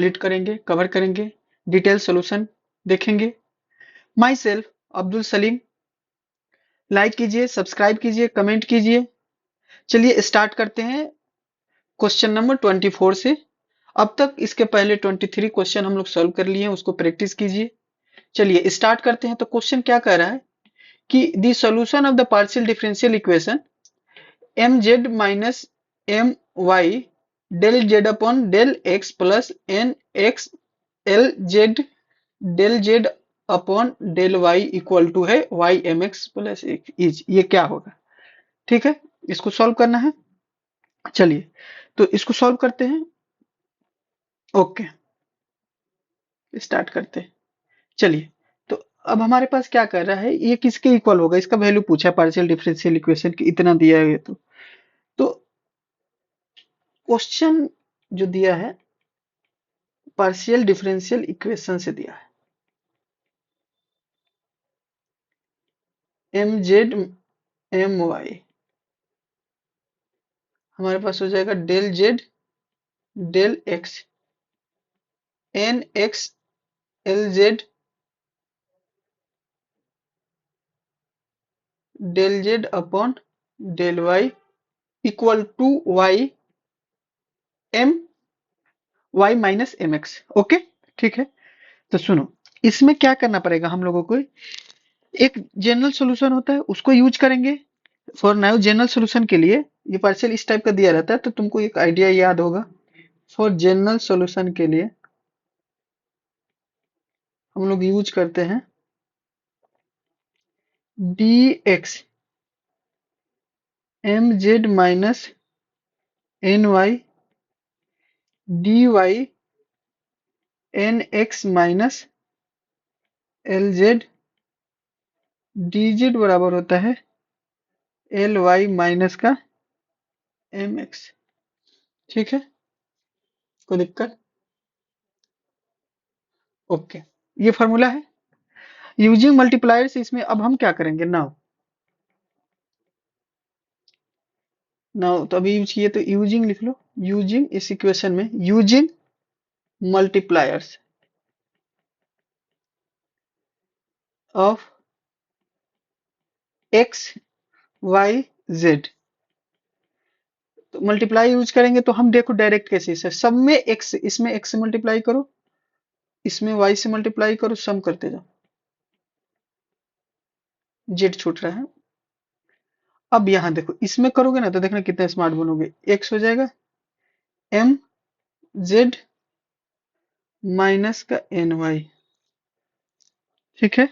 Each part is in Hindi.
कंप्लीट करेंगे, कवर करेंगे, डिटेल सॉल्यूशन देखेंगे। My self Abdul Salim. Like कीजिए, सब्सक्राइब कीजिए, कमेंट कीजिए। चलिए स्टार्ट करते हैं क्वेश्चन नंबर 24 से। अब तक इसके पहले 23 क्वेश्चन हम लोग सॉल्व कर लिए हैं, उसको प्रैक्टिस कीजिए। चलिए स्टार्ट करते हैं। तो क्वेश्चन क्या कह रहा है कि the solution of the partial differential equation M Z minus M Y del Z upon del X plus N X L Z del Z upon del Y equal to है Y M X plus is. ये क्या होगा? ठीक है, इसको सॉल्व करना है। चलिए तो इसको सॉल्व करते हैं। ओके, स्टार्ट करते हैं। चलिए तो अब हमारे पास क्या कर रहा है, ये किसके इक्वल होगा, इसका वैल्यू पूछा है पार्शियल डिफरेंशियल इक्वेशन की, इतना दिया है। तो क्वेश्चन जो दिया है पार्शियल डिफरेंशियल इक्वेशन से दिया है, एम जेड एम वाई हमारे पास हो जाएगा del Z del X N X L Z del Z upon del Y equal to Y M Y minus M X. Okay, ठीक है। तो सुनो, इसमें क्या करना पड़ेगा हम लोगों को, एक जनरल सॉल्यूशन होता है उसको यूज करेंगे। फॉर नाउ जनरल सॉल्यूशन के लिए ये पार्शियल इस टाइप का दिया रहता है, तो तुमको एक आइडिया याद होगा। फॉर जनरल सॉल्यूशन के लिए हम लोग यूज करते हैं D X M Z minus N Y D Y N X minus L Z D Z बराबर होता है एल वाई माइनस का एम एक्स। ठीक है, कोई दिक्कत? ओके, ये फॉर्मूला है। यूजिंग मल्टीप्लायर्स इसमें अब हम क्या करेंगे, नाउ नाउ तो अभी यूज किए तो यूजिंग लिख लो। यूजिंग इस इक्वेशन में using multipliers of X Y Z. तो मल्टीप्लाई यूज करेंगे तो हम देखो डायरेक्ट कैसे है, सब में एक्स, इसमें एक्स से मल्टीप्लाई करो, इसमें वाई से मल्टीप्लाई करो, सम करते जाओ, जेड छूट रहा है। अब यहां देखो इसमें करोगे ना तो देखना कितना स्मार्ट बनोगे। एक्स हो जाएगा एम जेड माइनस का एन वाई, ठीक है,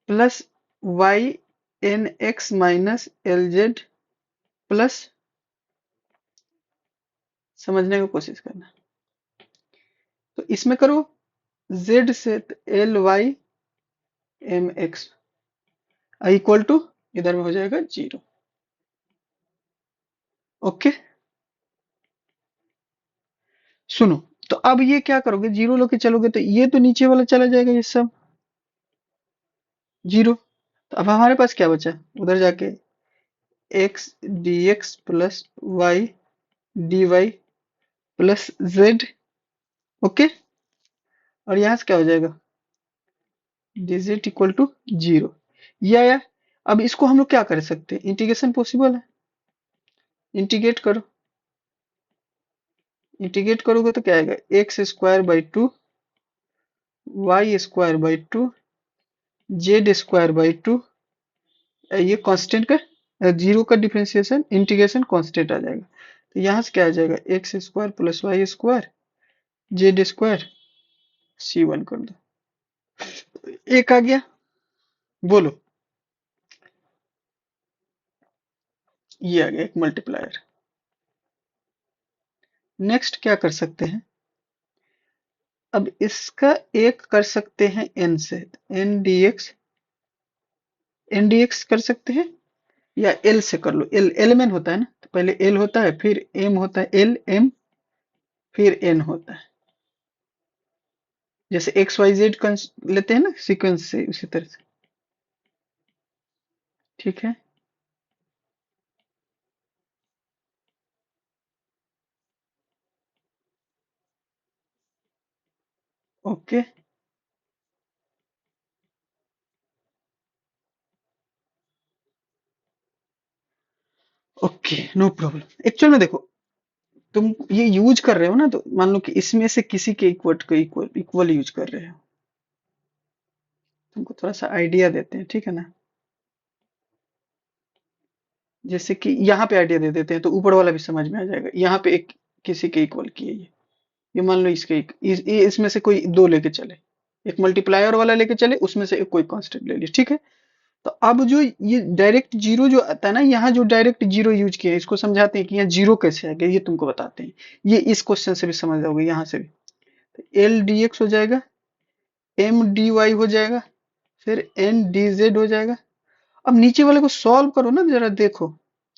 plus Y N X minus L Z plus, समझने की कोशिश करना। तो इसमें करो जेड से L Y M X equal to, इधर में हो जाएगा 0। ओके, सुनो, तो अब ये क्या करोगे, 0 लेके चलोगे तो ये तो नीचे वाला चला जाएगा, ये सब 0। तो अब हमारे पास क्या बचा, उधर जाके X D X plus Y D Y plus Z. Okay, और यहां से क्या हो जाएगा, डी जेड इक्वल टू 0। या अब इसको हम लोग क्या कर सकते हैं, इंटीग्रेशन पॉसिबल है, इंटीग्रेट करो। इंटीग्रेट करोगे तो क्या आएगा, X square by 2 Y square by 2 Z square by 2। ये कांस्टेंट का 0 का डिफरेंशिएशन इंटीग्रेशन कांस्टेंट आ जाएगा। तो यहाँ से क्या आ जाएगा, X square plus Y square Z square C1 कर दो, एक आ गया। बोलो, ये आ गया एक मल्टीप्लायर। नेक्स्ट क्या कर सकते हैं, अब इसका एक कर सकते हैं n से, एन डी एक्स कर सकते हैं, या l से कर लो, l एल एन होता है ना, तो पहले l होता है फिर m होता है, l m फिर n होता है। जैसे एक्स वाई जेड लेते हैं ना सीक्वेंस से, उसी तरह से। ठीक है, okay okay, no problem. Actual में देखो, तुम ये यूज कर रहे हो ना, तो मान लो कि इसमें से किसी के इक्वल को इक्वल इक्वल यूज कर रहे हो। तुमको थोड़ा सा आइडिया देते हैं, ठीक है ना। जैसे कि यहाँ पे आइडिया दे देते हैं तो ऊपर वाला भी समझ में आ जाएगा। यहाँ पे एक किसी के इक्वल की है ये मान लो इसके इसमें से कोई दो लेके चले, एक मल्टीप्लायर वाला लेके चले, उसमें से एक कोई कांस्टेंट ले लिया, ठीक है। तो अब जो ये डायरेक्ट जीरो जो आता है ना, यहाँ जो डायरेक्ट जीरो यूज किया है, इसको समझाते हैं कि यहाँ जीरो कैसे आ गया, ये तुमको बताते हैं। ये इस क्वेश्चन से भी समझ जाओगे, यहाँ से भी। तो एल डी एक्स हो जाएगा, एम डी वाई हो जाएगा, फिर एन डी जेड हो जाएगा। अब नीचे वाले को सॉल्व करो ना, जरा देखो।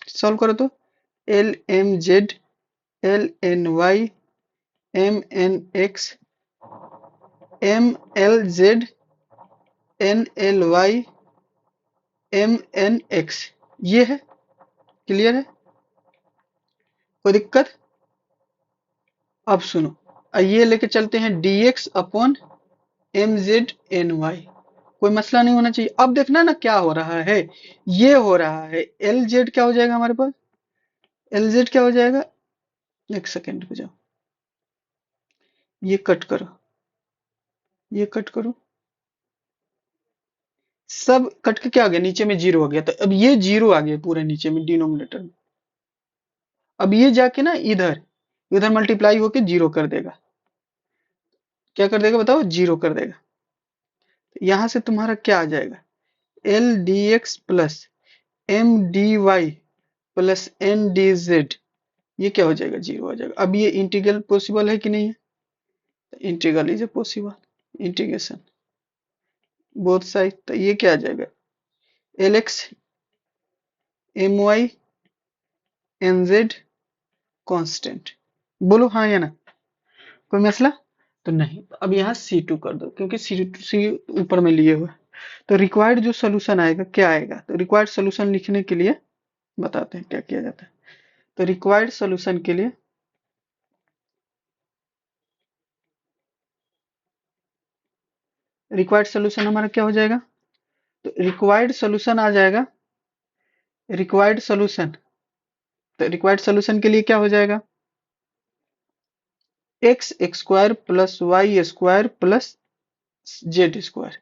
सॉल्व करो तो L M Z, L N Y, M N X, M L Z, N L Y, M N X, ये है। क्लियर है? कोई दिक्कत? अब सुनो, ये लेके चलते हैं dx upon M Z N Y. कोई मसला नहीं होना चाहिए। अब देखना ना क्या हो रहा है, ये हो रहा है एल जेड क्या हो जाएगा हमारे पास, एल जेड क्या हो जाएगा, एक सेकेंड पे जाओ, ये कट करो, ये कट करो, सब कट के क्या आ गया, नीचे में जीरो आ गया। तो अब ये जीरो आ गया पूरे नीचे में डिनोमिनेटर में। अब ये जाके ना इधर इधर मल्टीप्लाई होके जीरो कर देगा। क्या कर देगा बताओ, जीरो कर देगा। तो यहां से तुम्हारा क्या आ जाएगा, L D X plus M D Y plus N D Z, ये क्या हो जाएगा, जीरो आ जाएगा। अब ये इंटीग्रल पॉसिबल है कि नहीं है, integral is a possible integration both side. तो ये क्या आ जाएगा, L X M Y N Z constant. बोलो हाँ या ना, कोई मसला तो नहीं। तो अब यहाँ C2 कर दो, क्योंकि सी ऊपर में लिए हुए। तो रिक्वायर्ड जो सोल्यूशन आएगा क्या आएगा, तो रिक्वायर्ड सोल्यूशन लिखने के लिए बताते हैं क्या किया जाता है। तो रिक्वायर्ड सोल्यूशन के लिए रिक्वायर्ड सोल्यूशन हमारा क्या हो जाएगा, तो रिक्वायर्ड सोल्यूशन आ जाएगा, रिक्वायर्ड सोल्यूशन। तो रिक्वायर्ड सोल्यूशन के लिए क्या हो जाएगा, X square plus Y square plus Z square,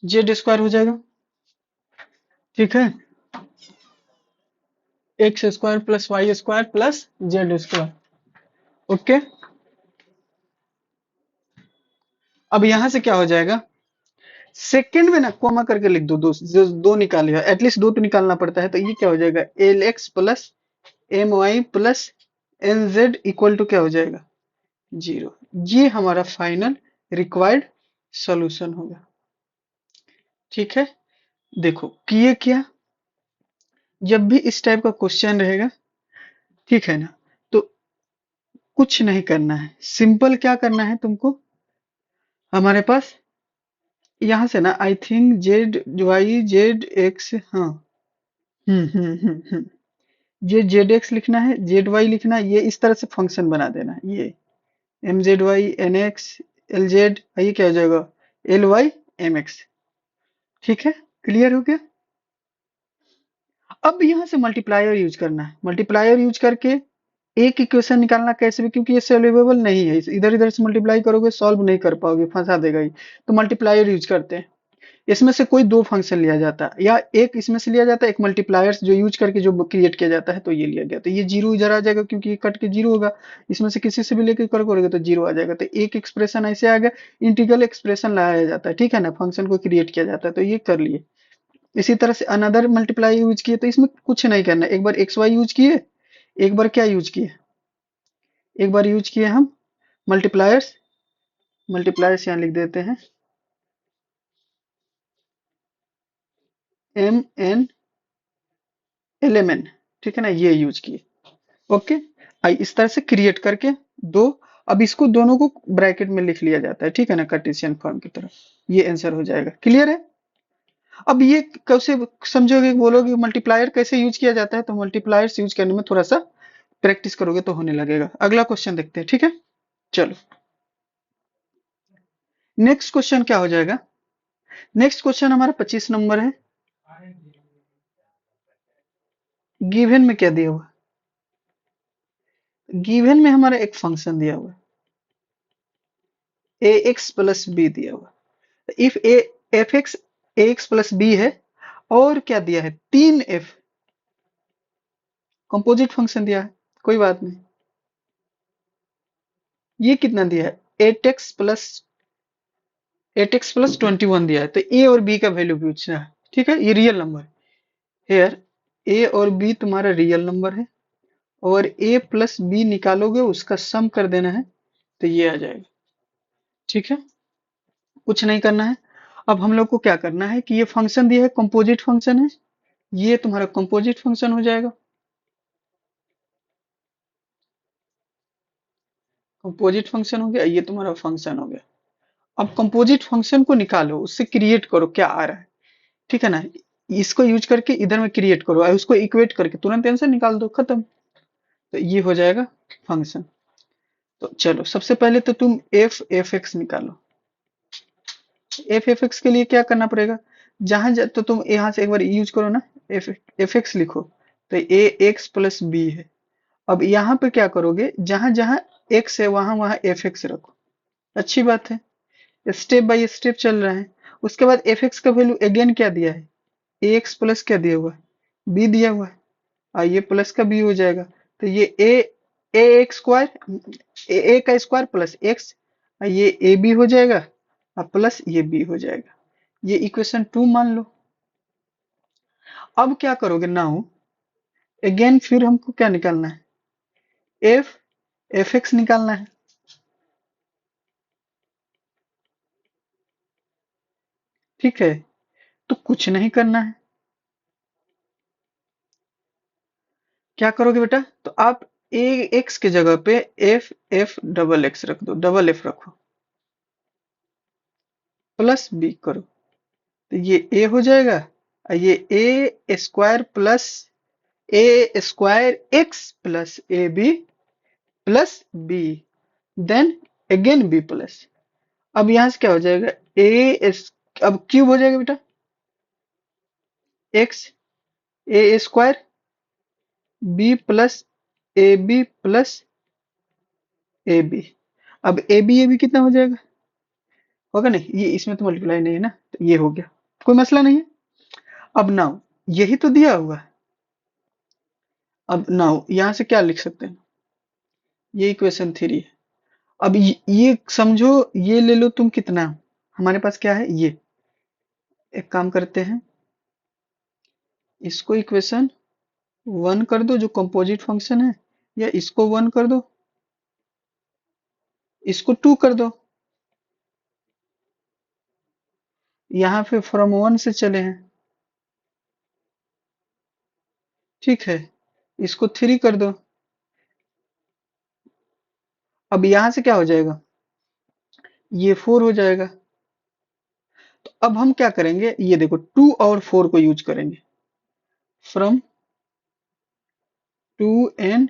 Z square हो जाएगा, ठीक है। X square plus Y square plus Z square, okay. अब यहां से क्या हो जाएगा, सेकंड में ना कॉमा करके लिख दो, दो जो दो निकाले हो, एटलीस्ट दो तो निकालना पड़ता है। तो ये क्या हो जाएगा, L X plus M Y plus N Z equal to क्या हो जाएगा, जीरो। ये हमारा फाइनल रिक्वायर्ड सॉल्यूशन होगा, ठीक है। देखो किए क्या, जब भी इस टाइप का क्वेश्चन रहेगा, ठीक है ना, तो कुछ नहीं करना है, सिंपल क्या करना है तुमको, हमारे पास यहाँ से ना I think Z Y Z X, हाँ, हम्म, ये जेड एक्स लिखना है, जेड वाई लिखना है, ये इस तरह से फंक्शन बना देना है, ये M Z Y N X L Z, ये क्या हो जाएगा, एल वाई एम एक्स, ठीक है। क्लियर हो गया। अब यहाँ से मल्टीप्लायर यूज करना है, मल्टीप्लायर यूज करके एक इक्वेशन निकालना कैसे भी, क्योंकि ये सॉल्युबल नहीं है, इधर इधर से मल्टीप्लाई करोगे सॉल्व नहीं कर पाओगे, फंसा देगा ही। तो मल्टीप्लायर यूज करते हैं। इसमें से कोई दो फंक्शन लिया जाता है, या एक इसमें से लिया जाता है, एक मल्टीप्लायर्स जो यूज करके जो क्रिएट किया जाता है, तो ये लिया गया। तो ये जीरो इधर आ जाएगा, क्योंकि ये कट के जीरो होगा। इसमें से किसी से भी लेकर करोगे तो जीरो आ जाएगा। तो एक एक्सप्रेशन ऐसे आ गया, इंटीग्रल एक्सप्रेशन लाया जाता है, ठीक है ना, फंक्शन को क्रिएट किया जाता है। तो ये कर लिए। इसी तरह से अनदर मल्टीप्लाई यूज किए, तो इसमें कुछ नहीं करना, एक बार एक्स वाई यूज किए, एक बार क्या यूज किए, एक बार यूज किए हम मल्टीप्लायर्स, मल्टीप्लायर्स यहाँ लिख देते हैं एम एन एल, ठीक है ना, ये यूज किए, ओके। आई इस तरह से क्रिएट करके दो, अब इसको दोनों को ब्रैकेट में लिख लिया जाता है, ठीक है ना, कार्टेशियन फॉर्म की तरह। ये आंसर हो जाएगा, क्लियर है। अब ये कैसे समझोगे, बोलोगे मल्टीप्लायर कैसे यूज किया जाता है, तो मल्टीप्लायर्स यूज करने में थोड़ा सा प्रैक्टिस करोगे तो होने लगेगा। अगला क्वेश्चन देखते हैं, ठीक है, चलो। नेक्स्ट क्वेश्चन क्या हो जाएगा? नेक्स्ट क्वेश्चन हमारा 25 नंबर है। गिवन में क्या दिया हुआ? गिवन में हमारा एक फंक्शन दिया हुआ है, ax प्लस बी दिया हुआ है। If A F X ax plus B है, और क्या दिया है? 3f, कंपोजिट फंक्शन दिया है, कोई बात नहीं। ये कितना दिया है? 8x प्लस 21 दिया है, तो ए और बी का वैल्यू पूछना है। ठीक है, ये रियल नंबर हेयर, ए और बी तुम्हारा रियल नंबर है, और ए प्लस बी निकालोगे उसका सम कर देना है, तो ये आ जाएगा। ठीक है, कुछ नहीं करना है। अब हम लोग को क्या करना है कि ये फंक्शन दिया है, कंपोजिट फंक्शन है, ये तुम्हारा कंपोजिट फंक्शन हो जाएगा। कंपोजिट फंक्शन हो गया, ये तुम्हारा फंक्शन हो गया। अब कंपोजिट फंक्शन को निकालो, उससे क्रिएट करो क्या आ रहा है। ठीक है ना, इसको यूज करके इधर में क्रिएट करो और उसको इक्वेट करके तुरंत आंसर निकाल दो, खत्म। तो ये हो जाएगा फंक्शन। तो चलो सबसे पहले तो तुम एफ एक्स निकालो। एफ एक्स के लिए क्या करना पड़ेगा? तो तुम यहाँ से एक बार यूज करो ना, एफ एक्स लिखो, तो ए एक्स प्लस बी है। अब यहाँ पे क्या करोगे, जहां जहां एक्स है वहां वहां एफ एक्स रखो। अच्छी बात है, स्टेप बाय स्टेप चल रहा है। उसके बाद एफ एक्स का वैल्यू अगेन क्या दिया है? ए एक्स प्लस क्या दिया हुआ है? बी दिया हुआ है, और ये प्लस का बी हो जाएगा। तो ये ए एक्स स्क्वायर, ए का स्क्वायर प्लस एक्स, ये ए बी हो जाएगा, और प्लस ये बी हो जाएगा। ये इक्वेशन 2 मान लो। अब क्या करोगे नाउ, अगेन फिर हमको क्या निकालना है? एफ एफ एक्स निकालना है। ठीक है, तो कुछ नहीं करना है। क्या करोगे बेटा? तो आप ए एक्स की जगह पे एफ एफ डबल एक्स रख दो, डबल एफ रखो, प्लस बी करो, तो ये ए हो जाएगा, और ये A square plus A square X plus A B plus B, then again B plus. अब यहां से क्या हो जाएगा? अब क्यूब हो जाएगा बेटा, X A square B plus A B plus A B. अब ए बी कितना हो जाएगा? होगा नहीं, ये इसमें तो मल्टीप्लाई नहीं है ना, तो ये हो गया, कोई मसला नहीं है। अब नाउ यही तो दिया हुआ है। अब नाउ यहां से क्या लिख सकते हैं? ये इक्वेशन 3 है। अब ये समझो, ये ले लो तुम कितना, हमारे पास क्या है ये। एक काम करते हैं, इसको इक्वेशन 1 कर दो जो कंपोजिट फंक्शन है, या इसको 1 कर दो, इसको 2 कर दो। यहाँ पे फ्रॉम 1 से चले हैं। ठीक है, इसको 3 कर दो। अब यहां से क्या हो जाएगा? ये 4 हो जाएगा। तो अब हम क्या करेंगे, ये देखो 2 और 4 को यूज करेंगे, फ्रॉम 2 एंड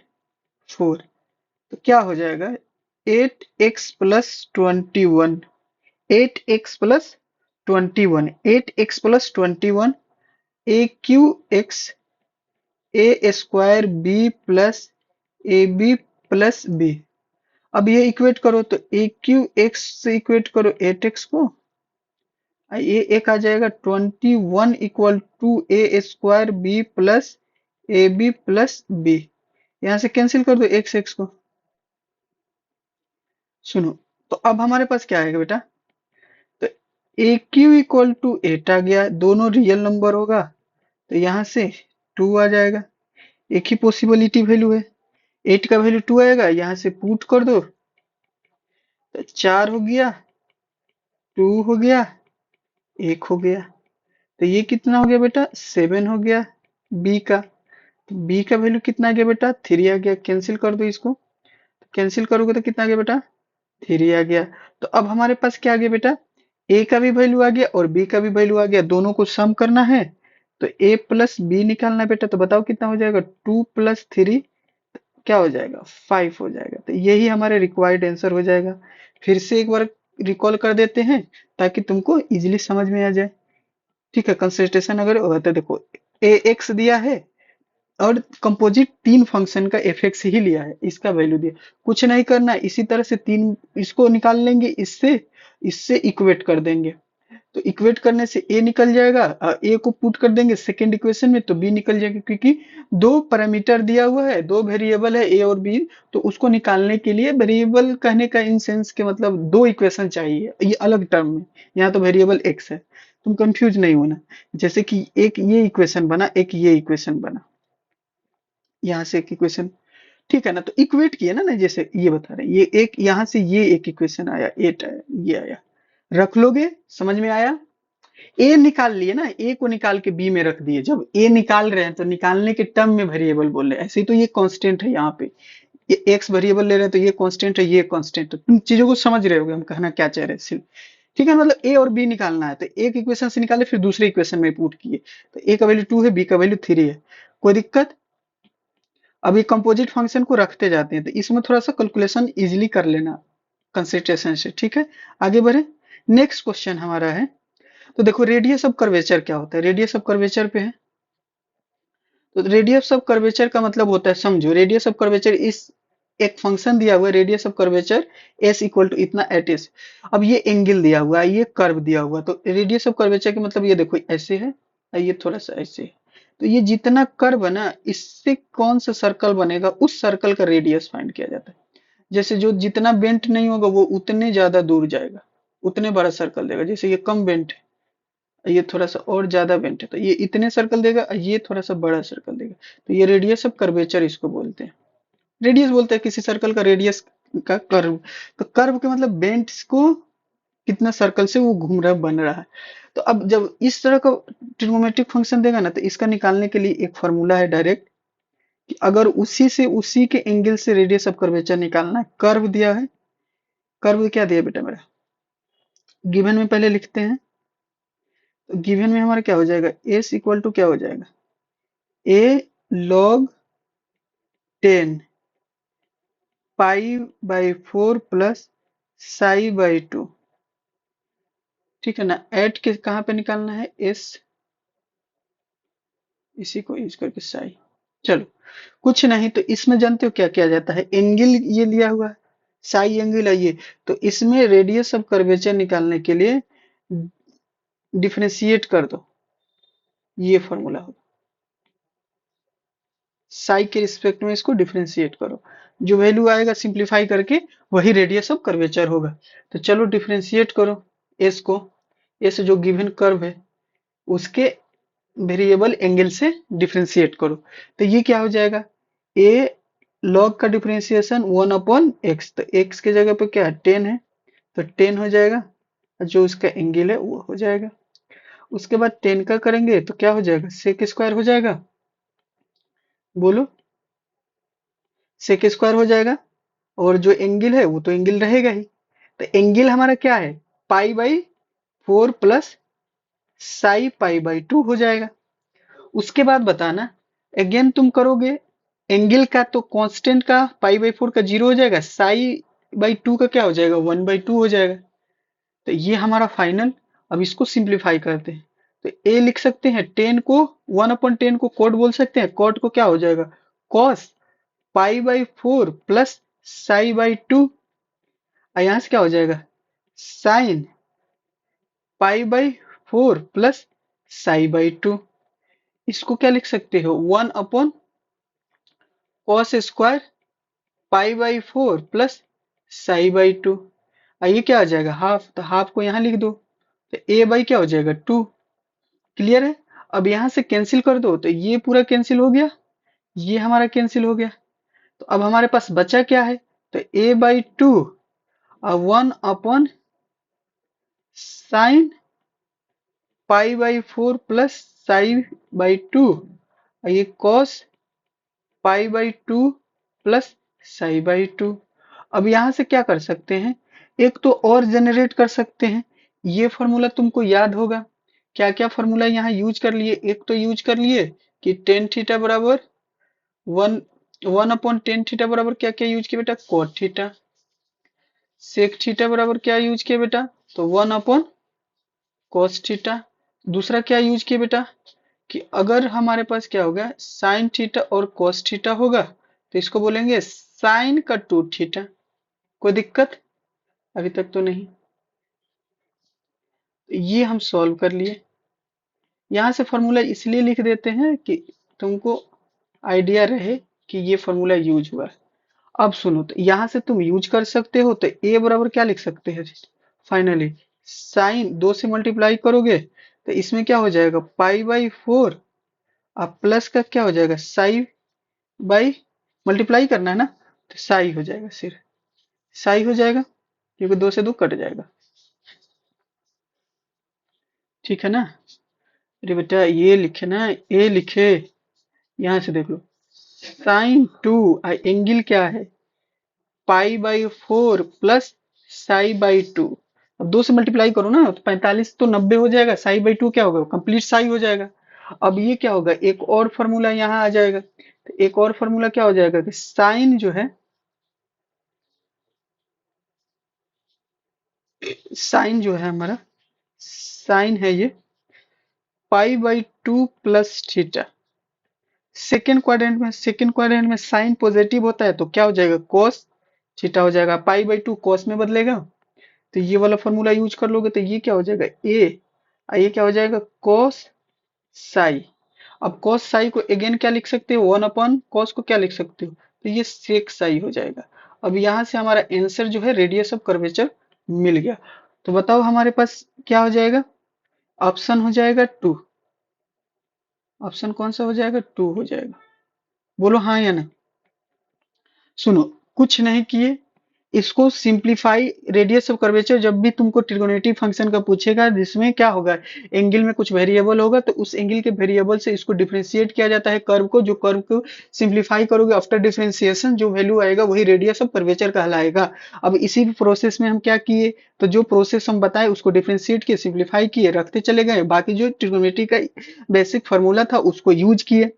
4। तो क्या हो जाएगा? 8x plus 21, 8x plus 21, 8x plus 21, A Q X A square B plus A B plus B. अब ये इक्वेट करो, तो ए क्यू एक्स से इक्वेट करो 8x को, ये एक आ जाएगा 21 equal to A square B plus A B plus B. यहां से कैंसिल कर दो एक्स एक्स को। सुनो, तो अब हमारे पास क्या आएगा बेटा? तो ए क्यू इक्वल टू 8 आ गया, दोनों रियल नंबर होगा, तो यहां से 2 आ जाएगा। एक ही पॉसिबिलिटी वैल्यू है, 8 का वैल्यू 2 आएगा, यहां से पुट कर दो, तो 4 हो गया, 2 हो गया, 1 हो गया। तो ये कितना हो गया बेटा? 7 हो गया बी का। तो बी का वैल्यू कितना आ गया बेटा? 3 आ गया। कैंसिल कर दो इसको, कैंसिल करोगे तो कितना आ गया बेटा? 3 आ गया। तो अब हमारे पास क्या आ गया बेटा? ए का भी वैल्यू आ गया और बी का भी वैल्यू आ गया, दोनों को सम करना है, तो ए प्लस बी निकालना है बेटा। तो बताओ कितना हो जाएगा? 2 प्लस 3 क्या हो जाएगा? 5 हो जाएगा। तो यही हमारे रिक्वायर्ड आंसर हो जाएगा। फिर से एक बार रिकॉल कर देते हैं ताकि तुमको इजीली समझ में आ जाए। ठीक है, कंसिडरेशन अगर होगा तो देखो ए एक्स दिया है और कंपोजिट तीन फंक्शन का एफ एक्स ही लिया है, इसका वैल्यू दिया, कुछ नहीं करना, इसी तरह से तीन इसको निकाल लेंगे, इससे इससे इक्वेट कर देंगे। तो इक्वेट करने से ए निकल जाएगा, ए को पुट कर देंगे सेकेंड इक्वेशन में तो बी निकल जाएगा, क्योंकि दो पैरामीटर दिया हुआ है, दो वेरिएबल है ए और बी, तो उसको निकालने के लिए वेरिएबल कहने का इन सेंस के मतलब दो इक्वेशन चाहिए, ये अलग टर्म में। यहाँ तो वेरिएबल एक्स है, तुम कंफ्यूज नहीं होना। जैसे कि एक ये इक्वेशन बना, एक ये इक्वेशन बना, यहाँ से एक इक्वेशन, ठीक है ना, तो इक्वेट किया ना, जैसे ये बता रहे हैं, ये एक यहाँ से ये एक इक्वेशन आया, एट आया, ये आया, रख लोगे, समझ में आया। ए निकाल लिए ना, ए को निकाल के बी में रख दिए, जब ए निकाल रहे हैं तो निकालने के टर्म में वेरिएबल बोल रहे हैं, ऐसे ही तो ये कांस्टेंट है, यहाँ पे ये एक्स वेरिएबल ले रहे हैं तो ये कांस्टेंट है, ये कांस्टेंट है, तुम चीजों को समझ रहे होगे हम कहना क्या चाह रहे हैं सिर्फ। ठीक है, मतलब ए और बी निकालना है तो एक इक्वेशन से निकाले फिर दूसरे इक्वेशन में पुट किए, तो ए का वैल्यू 2 है, बी का वैल्यू 3 है, कोई दिक्कत। अब ये कंपोजिट फंक्शन को रखते जाते हैं तो इसमें थोड़ा सा कैलकुलेशन इजीली कर लेना कंसिडरेशन से। ठीक है, आगे बढ़े, नेक्स्ट क्वेश्चन हमारा है, तो देखो रेडियस ऑफ कर्वेचर क्या होता है, रेडियस ऑफ कर्वेचर पे है, तो रेडियस ऑफ कर्वेचर का मतलब होता है, समझो रेडियस ऑफ कर्वेचर इस एक फंक्शन दिया हुआ है, radius of curvature S equal to इतना एट एस। अब ये एंगल दिया हुआ है, ये कर्व दिया हुआ है, तो रेडियस ऑफ कर्वेचर का मतलब ये देखो ऐसे है और ये थोड़ा सा ऐसे है, तो ये जितना कर्व है ना, इससे कौन सा सर्कल बनेगा, उस सर्कल का रेडियस फाइंड किया जाता है। जैसे जो जितना बेंट नहीं होगा वो उतने ज्यादा दूर जाएगा, उतने बड़ा सर्कल देगा। जैसे ये कम बेंट है, ये थोड़ा सा और ज्यादा बेंट है, तो ये इतने सर्कल देगा, ये थोड़ा सा बड़ा सर्कल देगा, तो ये रेडियस ऑफ कर्वेचर इसको बोलते हैं। रेडियस बोलते हैं किसी सर्कल का रेडियस का कर्व, तो कर्व के मतलब बेंट को कितना सर्कल से वो घूम रहा है, बन रहा है। तो अब जब इस तरह का ट्रिग्नोमेट्रिक फंक्शन देगा ना, तो इसका निकालने के लिए एक फॉर्मूला है डायरेक्ट, कि अगर उसी से उसी के एंगल से रेडियस ऑफ कर्वेचर निकालना है, कर्व दिया है, कर्व क्या दिया बेटा मेरा, गिवन में पहले लिखते हैं, तो गिवन में हमारा क्या हो जाएगा, एस इक्वल टू क्या हो जाएगा, A log 10 pi by 4 plus psi by 2। ठीक है ना, एट के कहाँ पे निकालना है, एस, इसी को यूज करके साई। चलो कुछ नहीं, तो इसमें जानते हो क्या किया जाता है, एंगल ये लिया हुआ है, साई एंगल है ये, तो इसमें रेडियस ऑफ कर्वेचर निकालने के लिए डिफरेंशिएट कर दो, ये फॉर्मूला होगा, साई के रिस्पेक्ट में इसको डिफरेंशिएट करो, जो वैल्यू आएगा सिंप्लीफाई करके वही रेडियस ऑफ कर्वेचर होगा। तो चलो डिफरेंशिएट करो एस को, एस जो गिवन कर्व है उसके वेरिएबल एंगल से डिफरेंशिएट करो, तो ये क्या हो जाएगा, ए लॉग का डिफरेंशिएशन 1/x, तो x के जगह पे क्या है 10 है, तो 10 हो जाएगा, जो उसका एंगल है वो हो जाएगा। उसके बाद 10 का करेंगे तो क्या हो जाएगा, सेक स्क्वायर हो जाएगा, बोलो सेक स्क्वायर हो जाएगा, और जो एंगल है वो तो एंगल रहेगा ही, तो एंगल हमारा क्या है, पाई by 4 plus Sai pi by 2 हो जाएगा। उसके बाद बताना, अगेन तुम करोगे, एंगल का तो कांस्टेंट का पाई बाई 4 का 0 हो जाएगा, साई बाई 2 का क्या हो जाएगा, 1/2 हो जाएगा। तो ये हमारा फाइनल, अब इसको सिंप्लीफाई करते हैं, तो ए लिख सकते हैं 10 को 1/10 को कॉट बोल सकते हैं, कॉट को क्या हो जाएगा, cos pi by 4 plus psi by 2, और यहां से क्या हो जाएगा, sine pi by 4 plus psi by 2। इसको क्या लिख सकते हो, 1 cos square pi by 4 plus psi by 2, ये क्या आ जाएगा हाफ, तो हाफ को यहाँ लिख दो, तो ए बाई क्या हो जाएगा 2। क्लियर है, अब यहाँ से कैंसिल कर दो, तो ये पूरा कैंसिल हो गया, ये हमारा कैंसिल हो गया, तो अब हमारे पास बचा क्या है, तो ए बाई 2 और 1 sine pi by 4 plus psi by 2, और ये cos pi by 2 plus psi by 2। अब यहां से क्या कर सकते हैं, एक तो और जनरेट कर सकते हैं, ये फॉर्मूला तुमको याद होगा, क्या क्या फॉर्मूला यहाँ यूज कर लिए, एक तो यूज कर लिए कि टेन थीटा बराबर 1/10 थीटा बराबर क्या क्या यूज किया बेटा, कॉट थीटा, सेक थीटा बराबर क्या यूज किया बेटा, तो 1 cos थीटा। दूसरा क्या यूज किया बेटा, कि अगर हमारे पास क्या होगा साइन थीटा और cos थीटा होगा तो इसको बोलेंगे साइन का 2 थीटा। कोई दिक्कत अभी तक तो नहीं। ये हम सॉल्व कर लिए। यहाँ से फॉर्मूला इसलिए लिख देते हैं कि तुमको आइडिया रहे कि ये फॉर्मूला यूज हुआ है। अब सुनो, तो यहाँ से तुम यूज कर सकते हो, तो ए बराबर क्या लिख सकते हैं फाइनली, साइन 2 से मल्टीप्लाई करोगे तो इसमें क्या हो जाएगा पाई/4, अब प्लस का क्या हो जाएगा साई बाई, मल्टीप्लाई करना है ना, तो साई हो जाएगा, सिर्फ साई हो जाएगा क्योंकि 2 से 2 कट जाएगा। ठीक है ना। अरे बेटा ये लिखे ना, ए लिखे, यहां से देख लो sin 2 एंगल क्या है पाई/4 प्लस साई/2। अब 2 से मल्टीप्लाई करो ना तो 45 तो 90 हो जाएगा, साई/2 क्या होगा कंप्लीट साई हो जाएगा। अब ये क्या होगा, एक और फॉर्मूला यहाँ आ जाएगा, तो एक और फॉर्मूला क्या हो जाएगा कि साइन जो है, साइन जो है हमारा, साइन है ये पाई/2 प्लस थीटा। सेकेंड क्वाड्रेंट में साइन पॉजिटिव होता है तो क्या हो जाएगा कोस थीटा हो जाएगा, पाई/2 कोस में बदलेगा तो ये वाला फॉर्मूला यूज कर लोगे तो ये क्या हो जाएगा ए, ये क्या हो जाएगा कोस साई। अब कोस साई को अगेन क्या लिख सकते हो 1/cos को क्या लिख सकते हो, तो ये सेक साई हो जाएगा। अब यहाँ से हमारा आंसर जो है रेडियस ऑफ कर्वेचर मिल गया। तो बताओ हमारे पास क्या हो जाएगा, ऑप्शन हो जाएगा 2। ऑप्शन कौन सा हो जाएगा 2 हो जाएगा। बोलो हाँ या ना। सुनो, कुछ नहीं किए, इसको सिंप्लीफाई, रेडियस ऑफ कर्वेचर जब भी तुमको ट्रिगोनोमेट्रिक फंक्शन का पूछेगा जिसमें क्या होगा एंगल में कुछ वेरिएबल होगा तो उस एंगल के वेरिएबल से इसको डिफरेंशिएट किया जाता है कर्व को, जो कर्व को सिंप्लीफाई करोगे आफ्टर डिफरेंशिएशन जो वैल्यू आएगा वही रेडियस ऑफ कर्वेचर कहलाएगा। अब इसी प्रोसेस में हम क्या किए, तो जो प्रोसेस हम बताए उसको डिफरेंशिएट किए, सिंप्लीफाई किए, रखते चले गए, बाकी जो ट्रिगोनोमेट्री का बेसिक फॉर्मूला था उसको यूज किए।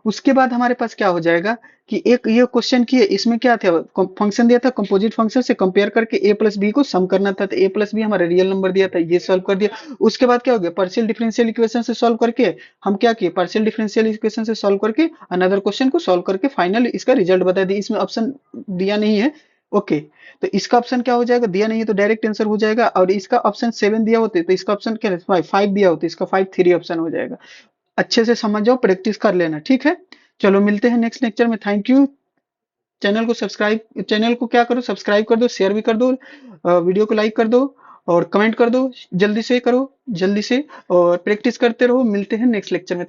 उसके बाद हमारे पास क्या हो जाएगा कि एक ये क्वेश्चन किए, इसमें क्या था फंक्शन दिया था कंपोजिट फंक्शन से कंपेयर करके a प्लस बी को सम करना था, तो a प्लस बी हमारा रियल नंबर दिया था, ये सॉल्व कर दिया। उसके बाद क्या हो गया पार्शियल डिफरेंशियल इक्वेशन से सॉल्व करके हम क्या किए, पार्शियल डिफरेंशियल इक्वेशन से सॉल्व करके अनदर क्वेश्चन को सॉल्व करके फाइनल इसका रिजल्ट बता दिया। इसमें ऑप्शन दिया नहीं है, ओके तो इसका ऑप्शन क्या हो जाएगा, दिया नहीं है तो डायरेक्ट आंसर हो जाएगा, और इसका ऑप्शन 7 दिया होते तो इसका ऑप्शन क्या 5 दिया होता, इसका 5 3 ऑप्शन हो जाएगा। अच्छे से समझ जाओ, प्रैक्टिस कर लेना, ठीक है। चलो मिलते हैं नेक्स्ट लेक्चर में, थैंक यू। चैनल को क्या करो सब्सक्राइब कर दो, शेयर भी कर दो, वीडियो को लाइक कर दो और कमेंट कर दो, जल्दी से करो, जल्दी से, और प्रैक्टिस करते रहो। मिलते हैं नेक्स्ट लेक्चर में।